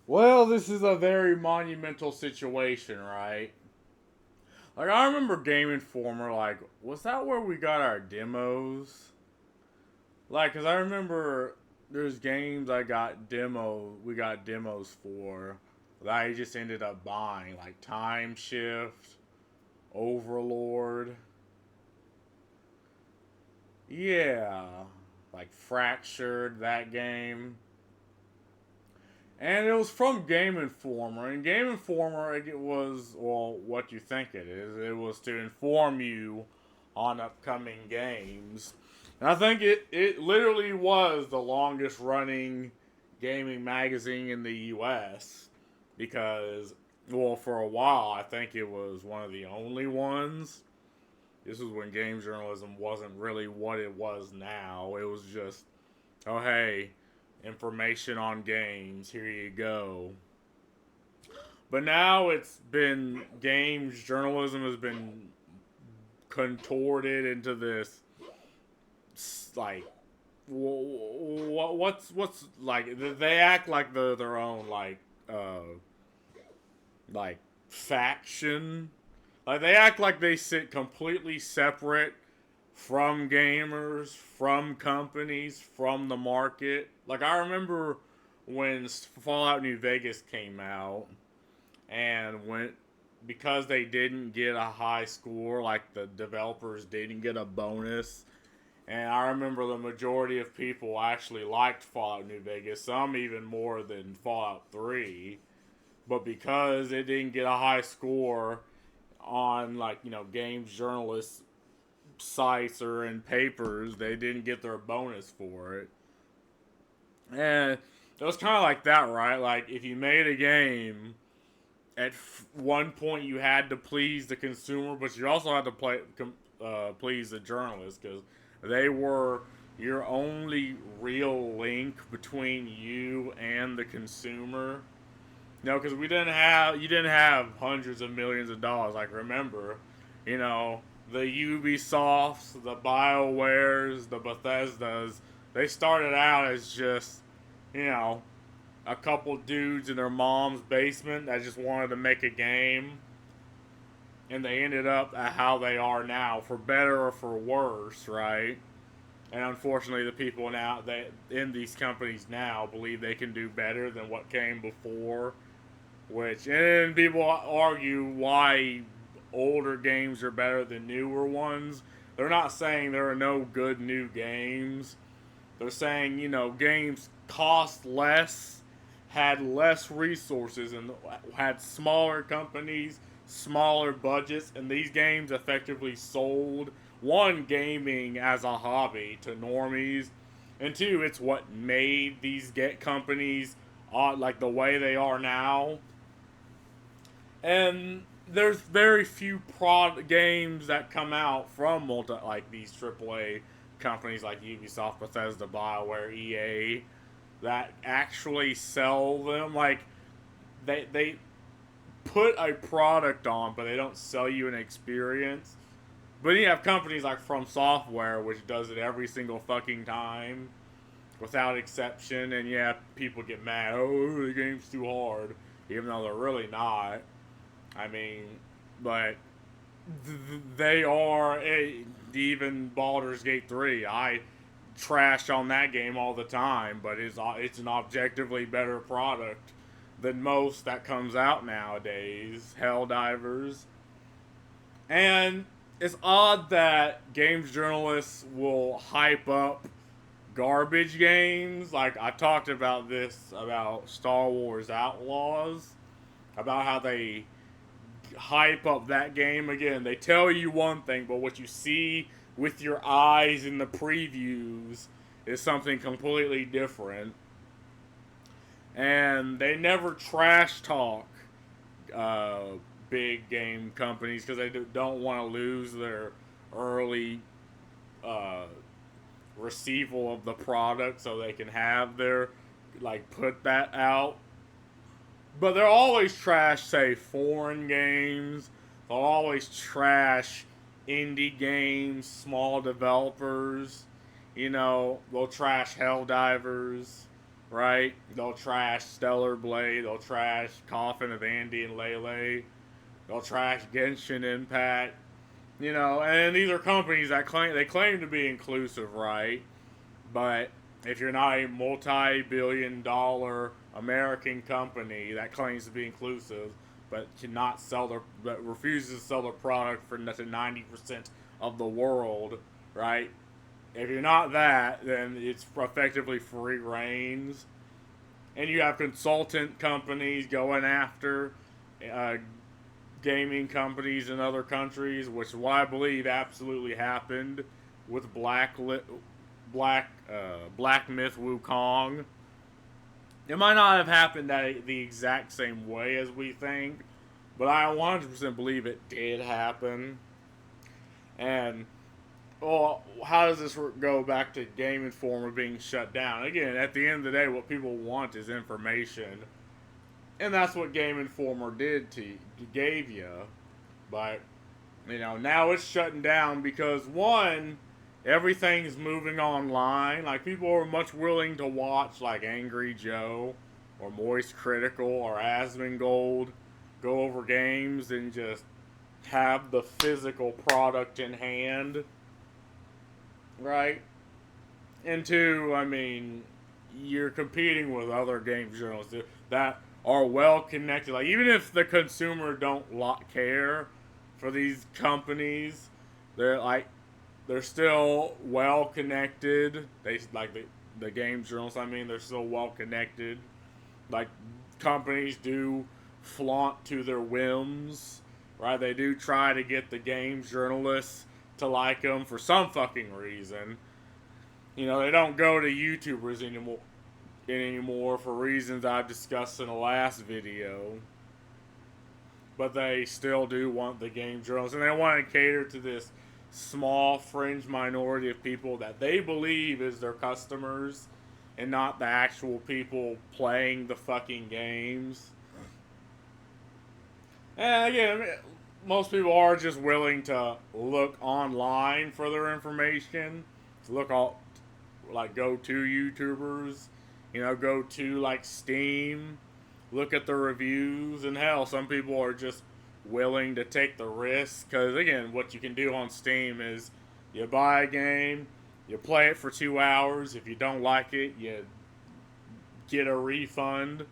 Well, this is a very monumental situation, right? Like, I remember Game Informer, like, was that where we got our demos? Like, because I remember there's games we got demos for that I just ended up buying, like Time Shift, Overlord. Yeah. Like Fractured, that game. And it was from Game Informer. And Game Informer, it was, well, what you think it is. It was to inform you on upcoming games. And I think it literally was the longest running gaming magazine in the US. Because, well, for a while, I think it was one of the only ones. This was when game journalism wasn't really what it was now. It was just, oh, hey, information on games, here you go. But now it's been games journalism has been contorted into this like what's like they act like they're their own like faction. Like they act like they sit completely separate from gamers, from companies, from the market. Like I remember when Fallout New Vegas came out, and when because they didn't get a high score, like the developers didn't get a bonus. And I remember the majority of people actually liked Fallout New Vegas, some even more than Fallout 3. But because it didn't get a high score on, like, games journalists sites or in papers, they didn't get their bonus for it. And it was kind of like that, right? Like if you made a game, at one point you had to please the consumer, but you also had to please the journalists because they were your only real link between you and the consumer. No, because you didn't have hundreds of millions of dollars. Like remember, you know, the Ubisofts, the BioWares, the Bethesdas, they started out as just, you know, a couple dudes in their mom's basement that just wanted to make a game, and they ended up at how they are now, for better or for worse, right? And unfortunately, the people now that in these companies now believe they can do better than what came before. Which, and people argue why older games are better than newer ones. They're not saying there are no good new games. They're saying, games cost less, had less resources, and had smaller companies, smaller budgets, and these games effectively sold, one, gaming as a hobby to normies, and two, it's what made these get companies like the way they are now. And there's very few prod games that come out from like these AAA companies like Ubisoft, Bethesda, BioWare, EA that actually sell them. Like they put a product on, but they don't sell you an experience. But you have companies like From Software, which does it every single fucking time, without exception. And yeah, people get mad. Oh, the game's too hard, even though they're really not. I mean, but they are even Baldur's Gate 3. I trash on that game all the time, but it's an objectively better product than most that comes out nowadays. Helldivers. And it's odd that games journalists will hype up garbage games. Like I talked about this about Star Wars Outlaws, about how they hype up that game again. They tell you one thing, but what you see with your eyes in the previews is something completely different. And they never trash talk uh, big game companies because they don't want to lose their early uh, receival of the product so they can have their like put that out. But they'll always trash, say, foreign games. They'll always trash indie games, small developers. They'll trash Helldivers, right? They'll trash Stellar Blade, they'll trash Coffin of Andy and Lele, they'll trash Genshin Impact, you know, and these are companies that claim to be inclusive, right? But if you're not a multi-billion-dollar American company that claims to be inclusive, but refuses to sell their product for 90% of the world, right? If you're not that, then it's effectively free reigns, and you have consultant companies going after uh, gaming companies in other countries, which is what I believe absolutely happened with Black Myth Wukong. It might not have happened the exact same way as we think, but I 100% believe it did happen. And well, how does this go back to Game Informer being shut down? Again, at the end of the day, what people want is information, and that's what Game Informer gave you. But you know, now it's shutting down because one, everything's moving online. Like people are much willing to watch like Angry Joe or Moist Critical or Asmongold go over games and just have the physical product in hand, right? And two, I mean, you're competing with other game journalists that are well connected. Like even if the consumer don't care for these companies, they're like they're still well connected. The game journalists. I mean, they're still well connected. Like companies do flaunt to their whims, right? They do try to get the game journalists to like them for some fucking reason. You know, they don't go to YouTubers anymore for reasons I've discussed in the last video. But they still do want the game journalists, and they want to cater to this small fringe minority of people that they believe is their customers and not the actual people playing the fucking games. And again, most people are just willing to look online for their information. To look all like go to YouTubers, you know, go to like Steam, look at the reviews, and hell, some people are just willing to take the risk because again, what you can do on Steam is you buy a game, you play it for 2 hours. If you don't like it, you get a refund,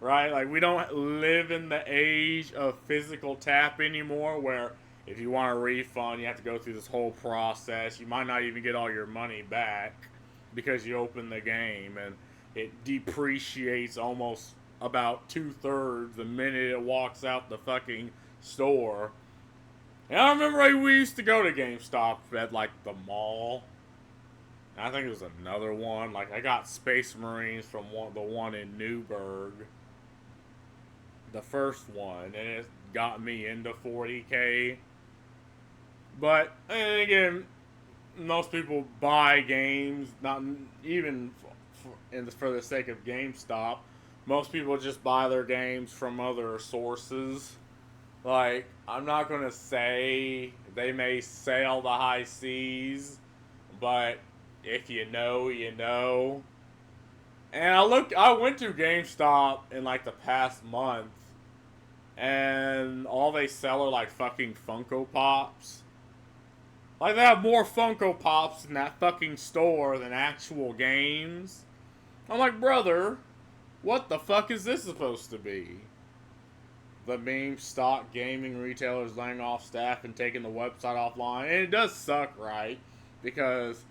right? Like we don't live in the age of physical tap anymore where if you want a refund, you have to go through this whole process. You might not even get all your money back because you open the game and it depreciates almost about 2/3 the minute it walks out the fucking store. And I remember we used to go to GameStop at like the mall. I think it was another one. Like I got Space Marines from the one in Newburgh, the first one, and it got me into 40K. But and again, most people buy games, not even for the sake of GameStop. Most people just buy their games from other sources. Like, I'm not gonna say they may sail the high seas, but if you know, you know. And I went to GameStop in like the past month, and all they sell are like fucking Funko Pops. Like they have more Funko Pops in that fucking store than actual games. I'm like, brother, what the fuck is this supposed to be? The meme stock gaming retailers laying off staff and taking the website offline. And it does suck, right? Because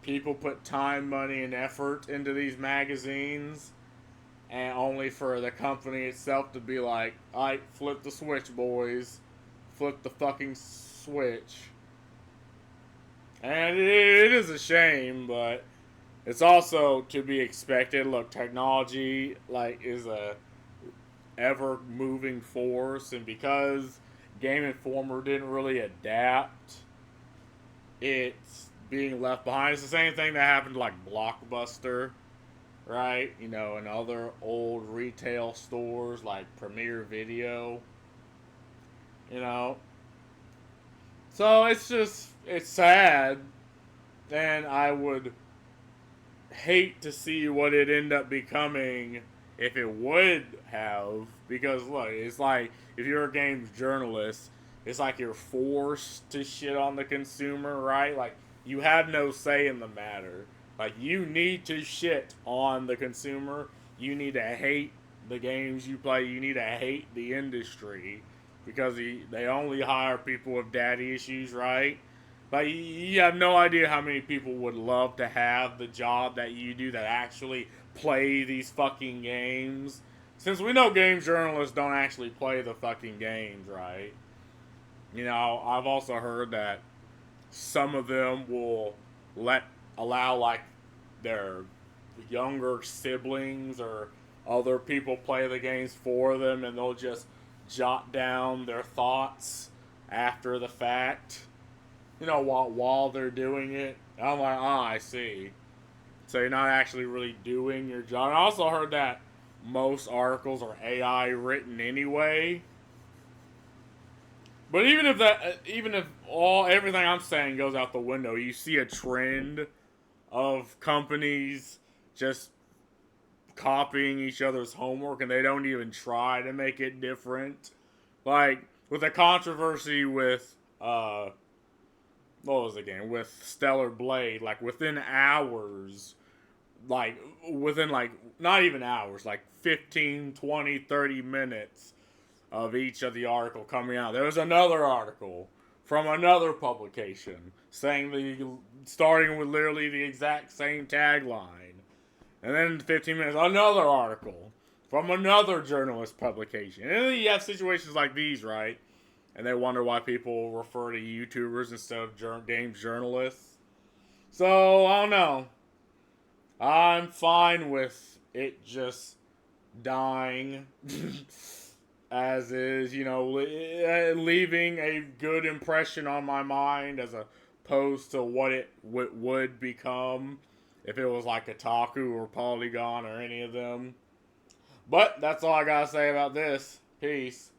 people put time, money, and effort into these magazines, and only for the company itself to be like, alright, flip the switch, boys. Flip the fucking switch. And it is a shame, but it's also to be expected. Look, technology is a ever moving force, and because Game Informer didn't really adapt, it's being left behind. It's the same thing that happened to like Blockbuster, right? You know, and other old retail stores like Premier Video. You know, so it's sad, and I would hate to see what it end up becoming if it would have, because look, it's like if you're a games journalist, it's like you're forced to shit on the consumer, right? Like you have no say in the matter. Like you need to shit on the consumer. You need to hate the games you play. You need to hate the industry because they only hire people with daddy issues, right? Like you have no idea how many people would love to have the job that you do that actually play these fucking games. Since we know games journalists don't actually play the fucking games, right? You know, I've also heard that some of them will let allow like their younger siblings or other people play the games for them and they'll just jot down their thoughts after the fact, you know, while they're doing it. I'm like, I see. So you're not actually really doing your job. I also heard that most articles are AI written anyway. But even if all everything I'm saying goes out the window, you see a trend of companies just copying each other's homework and they don't even try to make it different. Like with the controversy with what was the game with Stellar Blade, like within hours, like within like not even hours, like 15, 20, 30 minutes of each of the article coming out, there was another article from another publication saying starting with literally the exact same tagline, and then in 15 minutes another article from another journalist publication. And then you have situations like these, right? And they wonder why people refer to YouTubers instead of games journalists. So I don't know. I'm fine with it just dying as is, you know, leaving a good impression on my mind as opposed to what it would become if it was like Kotaku or Polygon or any of them. But that's all I gotta say about this. Peace.